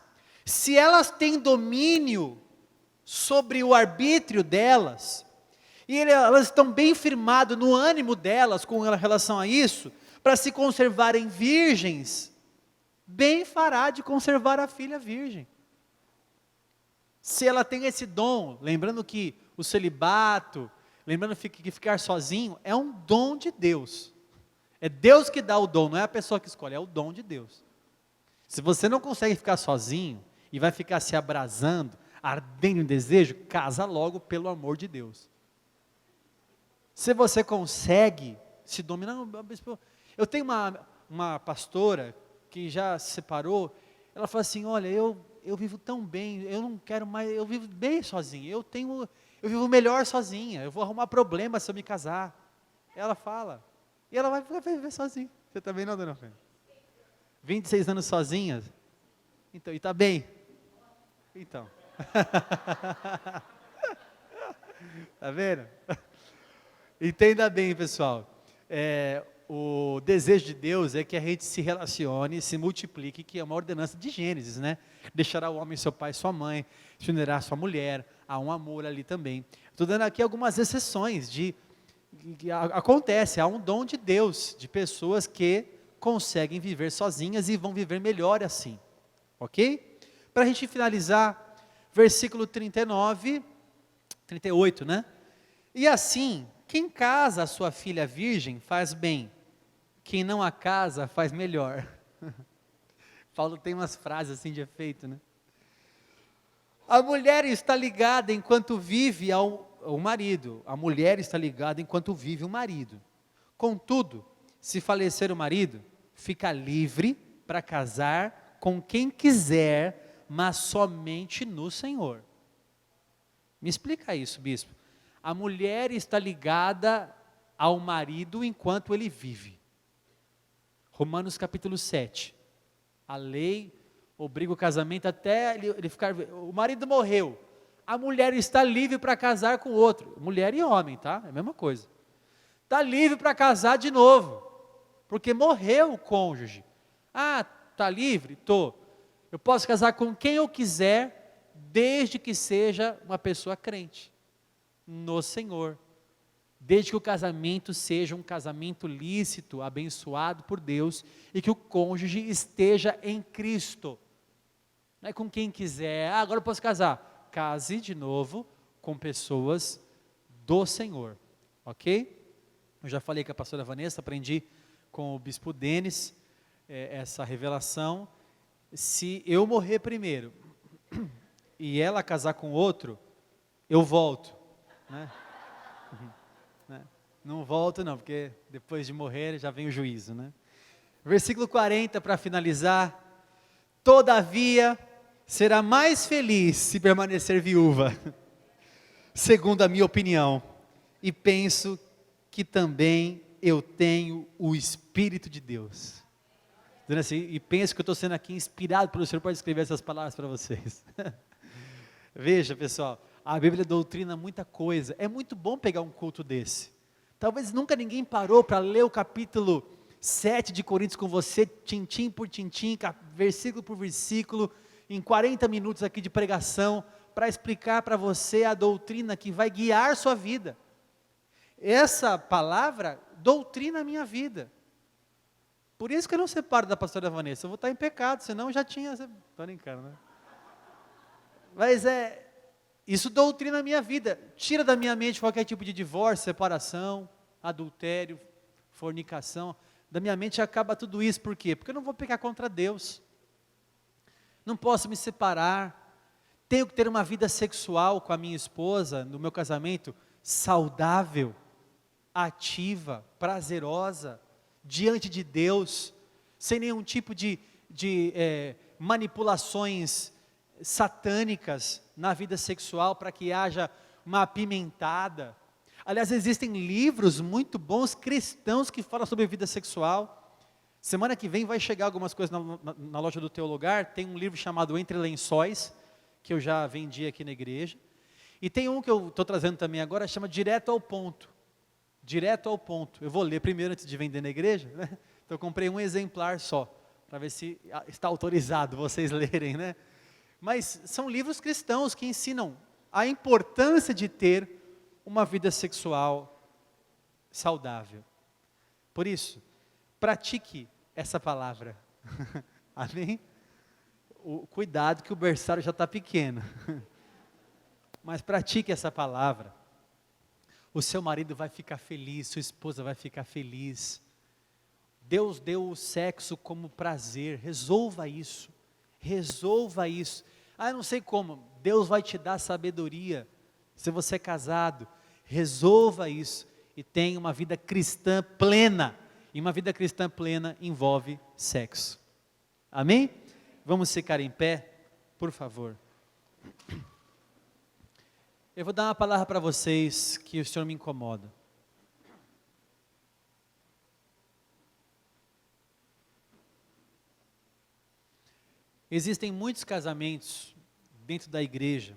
A: se elas têm domínio sobre o arbítrio delas, e elas estão bem firmadas no ânimo delas com relação a isso, para se conservarem virgens, bem fará de conservar a filha virgem. Se ela tem esse dom, lembrando que o celibato, lembrando que ficar sozinho é um dom de Deus. É Deus que dá o dom, não é a pessoa que escolhe, é o dom de Deus. Se você não consegue ficar sozinho e vai ficar se abrasando, ardendo em desejo, casa logo pelo amor de Deus. Se você consegue se dominar, eu tenho uma pastora que já se separou, ela fala assim: olha, eu vivo tão bem, eu não quero mais, eu vivo bem sozinha, eu vivo melhor sozinha, eu vou arrumar problema se eu me casar. Ela fala, e ela vai viver sozinha. Você também não, dona Fê? 26 anos sozinha? Então, e está bem? Então. Tá vendo? Entenda bem, pessoal. O desejo de Deus é que a gente se relacione, se multiplique, que é uma ordenança de Gênesis, né? Deixará o homem seu pai e sua mãe, se unirá a sua mulher, há um amor ali também. Estou dando aqui algumas exceções acontece, há um dom de Deus, de pessoas que conseguem viver sozinhas e vão viver melhor assim, ok? Para a gente finalizar, versículo 39, 38, né? E assim, quem casa a sua filha virgem faz bem, quem não a casa faz melhor. Paulo tem umas frases assim de efeito, né? A mulher está ligada enquanto vive ao marido. A mulher está ligada enquanto vive o marido. Contudo, se falecer o marido, fica livre para casar com quem quiser, mas somente no Senhor. Me explica isso, bispo. A mulher está ligada ao marido enquanto ele vive. Romanos capítulo 7. A lei obriga o casamento até ele ficar... O marido morreu. A mulher está livre para casar com outro. Mulher e homem, tá? É a mesma coisa. Está livre para casar de novo. Porque morreu o cônjuge. Ah, está livre? Estou. Eu posso casar com quem eu quiser, desde que seja uma pessoa crente no Senhor. Desde que o casamento seja um casamento lícito, abençoado por Deus, e que o cônjuge esteja em Cristo. Não é com quem quiser, agora eu posso casar. Case de novo com pessoas do Senhor, ok? Eu já falei com a pastora Vanessa, aprendi com o bispo Denis, essa revelação. Se eu morrer primeiro, e ela casar com outro, eu volto, né? Não volto não, porque depois de morrer já vem o juízo, né? Versículo 40 para finalizar. Todavia, será mais feliz se permanecer viúva, segundo a minha opinião, e penso que também eu tenho o Espírito de Deus. Dizendo assim, e penso que eu estou sendo aqui inspirado pelo Senhor para escrever essas palavras para vocês. Veja, pessoal, a Bíblia doutrina muita coisa. É muito bom pegar um culto desse. Talvez nunca ninguém parou para ler o capítulo 7 de Coríntios com você, tintim por tintim, versículo por versículo, em 40 minutos aqui de pregação, para explicar para você a doutrina que vai guiar sua vida. Essa palavra doutrina a minha vida. Por isso que eu não separo da pastora Vanessa, eu vou estar em pecado, senão eu já tinha... Estou brincando, né? Mas isso doutrina a minha vida, tira da minha mente qualquer tipo de divórcio, separação, adultério, fornicação, da minha mente acaba tudo isso, por quê? Porque eu não vou pecar contra Deus, não posso me separar, tenho que ter uma vida sexual com a minha esposa, no meu casamento, saudável, ativa, prazerosa, diante de Deus, sem nenhum tipo de manipulações satânicas na vida sexual, para que haja uma apimentada. Aliás, existem livros muito bons cristãos que falam sobre vida sexual. Semana que vem vai chegar algumas coisas na loja do Teu Lugar. Tem um livro chamado Entre Lençóis, que eu já vendi aqui na igreja, e tem um que eu estou trazendo também agora, chama Direto ao Ponto. Direto ao ponto. Eu vou ler primeiro antes de vender na igreja, né? Então eu comprei um exemplar só, para ver se está autorizado vocês lerem, né? Mas são livros cristãos que ensinam a importância de ter uma vida sexual saudável. Por isso, pratique essa palavra. Amém? Cuidado que o berçário já está pequeno. Mas pratique essa palavra. O seu marido vai ficar feliz, sua esposa vai ficar feliz. Deus deu o sexo como prazer, resolva isso. Resolva isso. Eu não sei como, Deus vai te dar sabedoria, se você é casado, resolva isso, e tenha uma vida cristã plena, e uma vida cristã plena envolve sexo, amém? Vamos ficar em pé, por favor. Eu vou dar uma palavra para vocês, que o Senhor me incomoda. Existem muitos casamentos dentro da igreja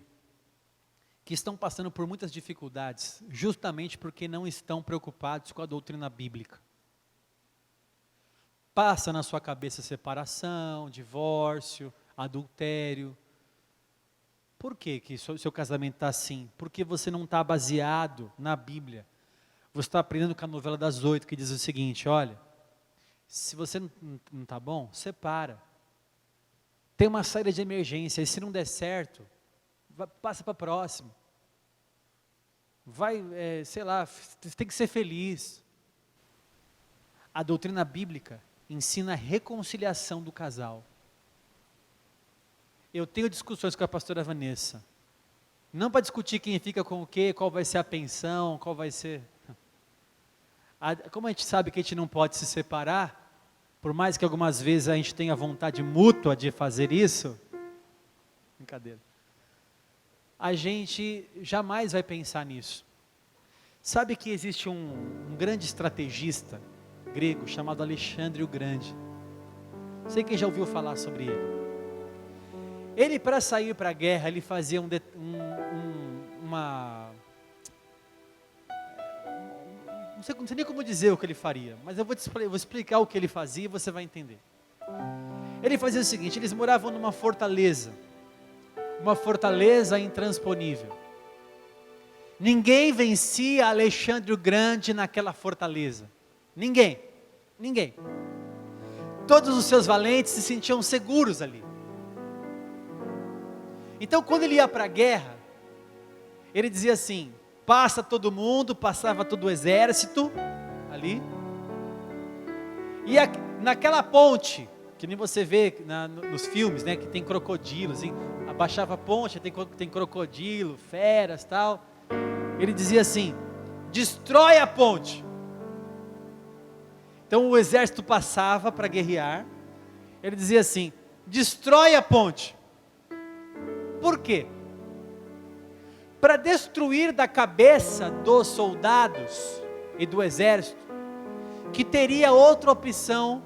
A: que estão passando por muitas dificuldades, justamente porque não estão preocupados com a doutrina bíblica. Passa na sua cabeça separação, divórcio, adultério. Por que o seu casamento está assim? Porque você não está baseado na Bíblia. Você está aprendendo com a novela das 8, que diz o seguinte: olha, se você não está bom, separa. Tem uma saída de emergência, e se não der certo, passa para a próxima. Vai, sei lá, tem que ser feliz. A doutrina bíblica ensina a reconciliação do casal. Eu tenho discussões com a pastora Vanessa, não para discutir quem fica com o quê, qual vai ser a pensão, qual vai ser... Como a gente sabe que a gente não pode se separar, por mais que algumas vezes a gente tenha vontade mútua de fazer isso, brincadeira, a gente jamais vai pensar nisso. Sabe que existe um grande estrategista grego chamado Alexandre o Grande. Sei quem já ouviu falar sobre ele. Ele, para sair para a guerra, ele fazia não sei nem como dizer o que ele faria, mas eu vou explicar o que ele fazia e você vai entender. Ele fazia o seguinte: eles moravam numa fortaleza, uma fortaleza intransponível. Ninguém vencia Alexandre o Grande naquela fortaleza. Ninguém. Todos os seus valentes se sentiam seguros ali. Então, quando ele ia para a guerra, ele dizia assim: passa todo mundo, passava todo o exército ali, e naquela ponte, que nem você vê nos filmes, né, que tem crocodilos, assim, abaixava a ponte, tem crocodilo, feras, tal. Ele dizia assim: destrói a ponte. Então o exército passava para guerrear, ele dizia assim: destrói a ponte. Por quê? Para destruir da cabeça dos soldados e do exército, que teria outra opção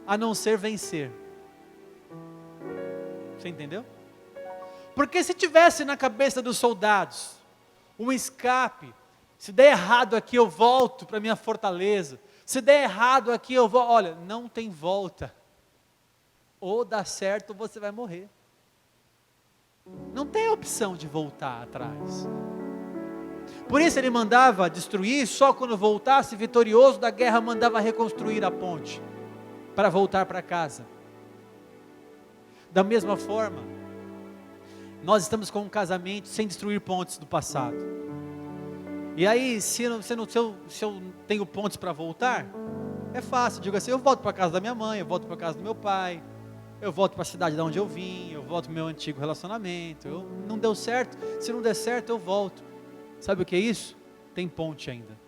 A: a não ser vencer. Você entendeu? Porque se tivesse na cabeça dos soldados um escape, se der errado aqui eu volto para minha fortaleza, se der errado aqui eu vou, olha, não tem volta, ou dá certo ou você vai morrer. Não tem opção de voltar atrás. Por isso ele mandava destruir, só quando voltasse vitorioso da guerra mandava reconstruir a ponte, para voltar para casa. Da mesma forma, nós estamos com um casamento sem destruir pontes do passado. E aí, se eu tenho pontes para voltar, é fácil, digo assim: eu volto para a casa da minha mãe, eu volto para a casa do meu pai, eu volto para a cidade de onde eu vim, eu volto para o meu antigo relacionamento, não deu certo, se não der certo eu volto. Sabe o que é isso? Tem ponte ainda.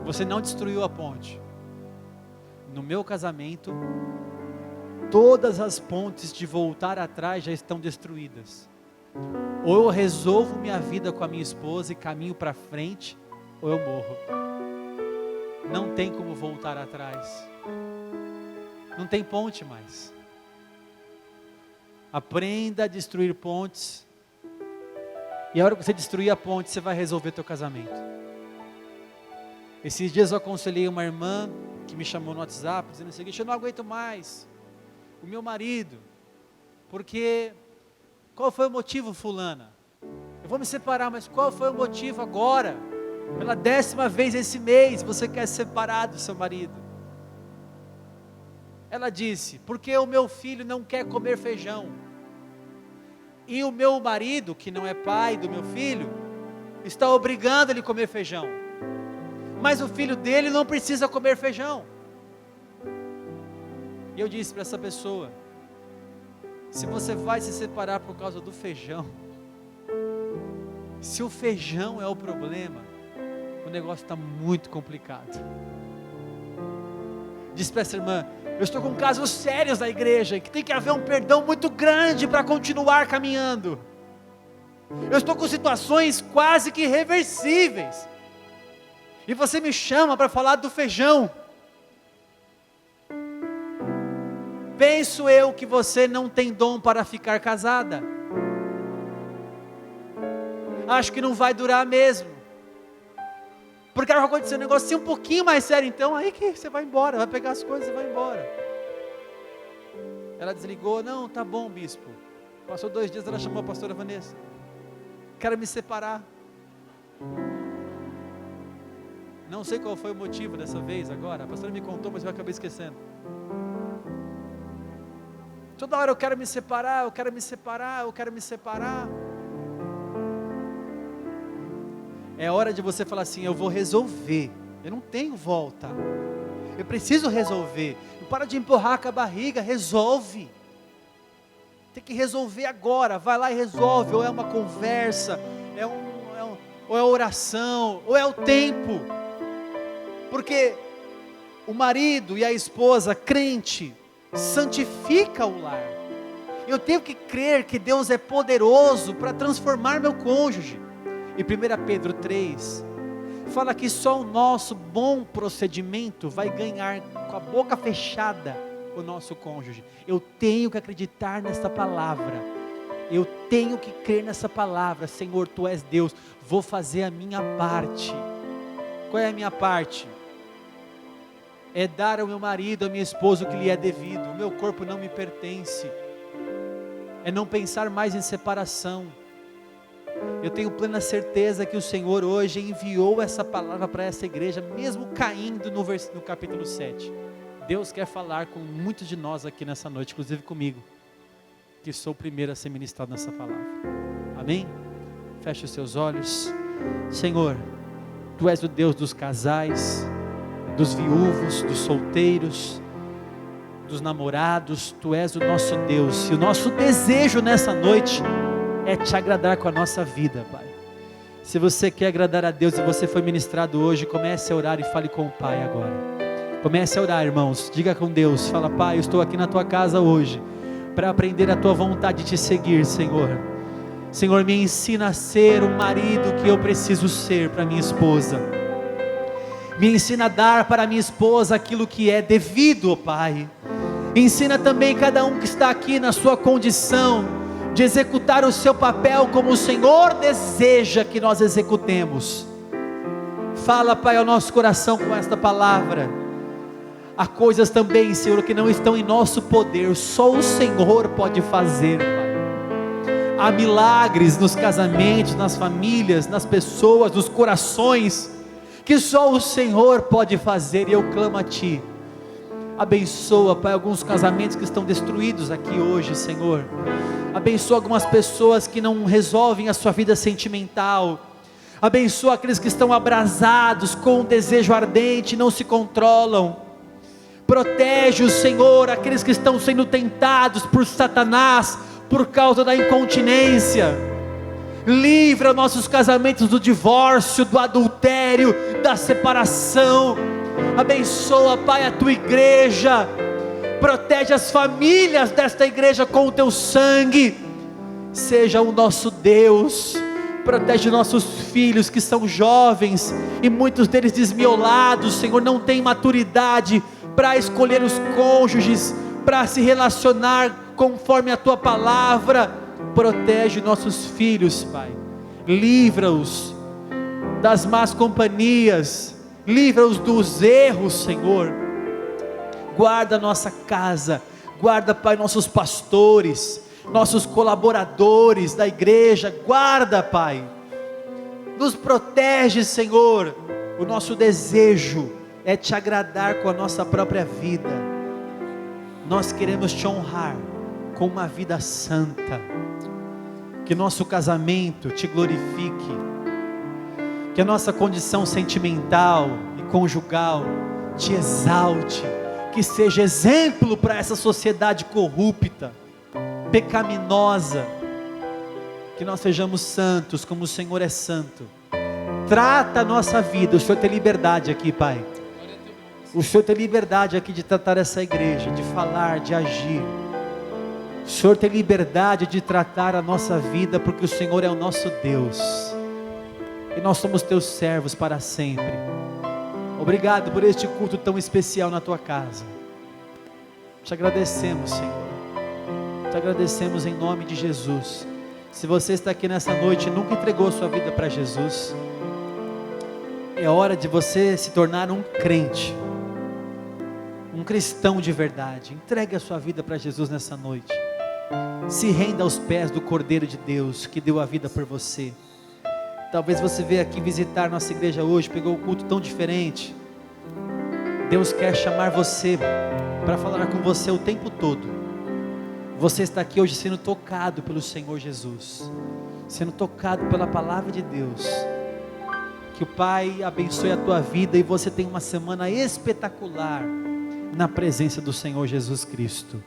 A: Você não destruiu a ponte. No meu casamento, todas as pontes de voltar atrás já estão destruídas. Ou eu resolvo minha vida com a minha esposa e caminho para frente, ou eu morro. Não tem como voltar atrás. Não tem ponte mais. Aprenda a destruir pontes. E a hora que você destruir a ponte, você vai resolver teu casamento. Esses dias eu aconselhei uma irmã que me chamou no WhatsApp, dizendo o seguinte: eu não aguento mais o meu marido, porque... Qual foi o motivo, fulana? Eu vou me separar, mas qual foi o motivo agora? Pela 10ª vez esse mês, você quer se separar do seu marido. Ela disse: porque o meu filho não quer comer feijão. E o meu marido, que não é pai do meu filho, está obrigando ele a comer feijão. Mas o filho dele não precisa comer feijão. E eu disse para essa pessoa: se você vai se separar por causa do feijão, se o feijão é o problema, o negócio está muito complicado. Diz para essa irmã: eu estou com casos sérios na igreja, que tem que haver um perdão muito grande para continuar caminhando. Eu estou com situações quase que irreversíveis, e você me chama para falar do feijão. Penso eu que você não tem dom para ficar casada. Acho que não vai durar mesmo. Porque vai acontecer um negócio assim um pouquinho mais sério, então aí que você vai embora, vai pegar as coisas e vai embora. Ela desligou: não, tá bom, bispo, Passou 2 dias, ela chamou a pastora Vanessa. Quero me separar. Não sei qual foi o motivo dessa vez agora. A pastora me contou, mas eu acabei esquecendo. Toda hora eu quero me separar, eu quero me separar, eu quero me separar. É hora de você falar assim: eu vou resolver. Eu não tenho volta. Eu preciso resolver. Não para de empurrar com a barriga, resolve. Tem que resolver agora. Vai lá e resolve. Ou é uma conversa, ou é oração, ou é o tempo. Porque o marido e a esposa crente santifica o lar. Eu tenho que crer que Deus é poderoso para transformar meu cônjuge. E 1 Pedro 3 fala que só o nosso bom procedimento vai ganhar com a boca fechada o nosso cônjuge. Eu tenho que acreditar nessa palavra. Eu tenho que crer nessa palavra. Senhor, Tu és Deus. Vou fazer a minha parte. Qual é a minha parte? É dar ao meu marido, à minha esposa o que lhe é devido. O meu corpo não me pertence. É não pensar mais em separação. Eu tenho plena certeza que o Senhor hoje enviou essa palavra para essa igreja, mesmo caindo no capítulo 7. Deus quer falar com muitos de nós aqui nessa noite, inclusive comigo, que sou o primeiro a ser ministrado nessa palavra. Amém? Feche os seus olhos. Senhor, Tu és o Deus dos casais, dos viúvos, dos solteiros, dos namorados. Tu és o nosso Deus, e o nosso desejo nessa noite é Te agradar com a nossa vida, Pai. Se você quer agradar a Deus e você foi ministrado hoje, comece a orar e fale com o Pai agora. Comece a orar, irmãos, diga com Deus, fala: Pai, eu estou aqui na Tua casa hoje, para aprender a Tua vontade de Te seguir, Senhor. Senhor, me ensina a ser o marido que eu preciso ser para minha esposa. Me ensina a dar para minha esposa aquilo que é devido, Pai. Ensina também cada um que está aqui na sua condição de executar o seu papel como o Senhor deseja que nós executemos. Fala, Pai, ao nosso coração com esta palavra. Há coisas também, Senhor, que não estão em nosso poder, só o Senhor pode fazer, Pai. Há milagres nos casamentos, nas famílias, nas pessoas, nos corações, que só o Senhor pode fazer, e eu clamo a Ti. Abençoa, Pai, alguns casamentos que estão destruídos aqui hoje, Senhor. Abençoa algumas pessoas que não resolvem a sua vida sentimental. Abençoa aqueles que estão abrasados com um desejo ardente e não se controlam. Protege o Senhor aqueles que estão sendo tentados por Satanás por causa da incontinência. Livra nossos casamentos do divórcio, do adultério, da separação. Abençoa, Pai, a Tua igreja. Protege as famílias desta igreja com o Teu sangue. Seja o nosso Deus. Protege nossos filhos que são jovens e muitos deles desmiolados, Senhor, não têm maturidade para escolher os cônjuges, para se relacionar conforme a Tua palavra. Protege nossos filhos, Pai. Livra-os das más companhias. Livra-os dos erros, Senhor. Guarda a nossa casa. Guarda, Pai, nossos pastores, nossos colaboradores da igreja. Guarda, Pai. Nos protege, Senhor. O nosso desejo é Te agradar com a nossa própria vida. Nós queremos Te honrar com uma vida santa. Que nosso casamento Te glorifique. Que a nossa condição sentimental e conjugal Te exalte. Que seja exemplo para essa sociedade corrupta, pecaminosa. Que nós sejamos santos como o Senhor é santo. Trata a nossa vida. O Senhor tem liberdade aqui, Pai. O Senhor tem liberdade aqui de tratar essa igreja, de falar, de agir. O Senhor tem liberdade de tratar a nossa vida, porque o Senhor é o nosso Deus. E nós somos Teus servos para sempre. Obrigado por este culto tão especial na Tua casa. Te agradecemos, Senhor. Te agradecemos em nome de Jesus. Se você está aqui nessa noite e nunca entregou sua vida para Jesus, é hora de você se tornar um crente, um cristão de verdade. Entregue a sua vida para Jesus nessa noite. Se renda aos pés do Cordeiro de Deus, que deu a vida por você. Talvez você veja aqui visitar nossa igreja hoje, pegou um culto tão diferente. Deus quer chamar você para falar com você o tempo todo. Você está aqui hoje sendo tocado pelo Senhor Jesus, sendo tocado pela palavra de Deus. Que o Pai abençoe a tua vida e você tenha uma semana espetacular na presença do Senhor Jesus Cristo.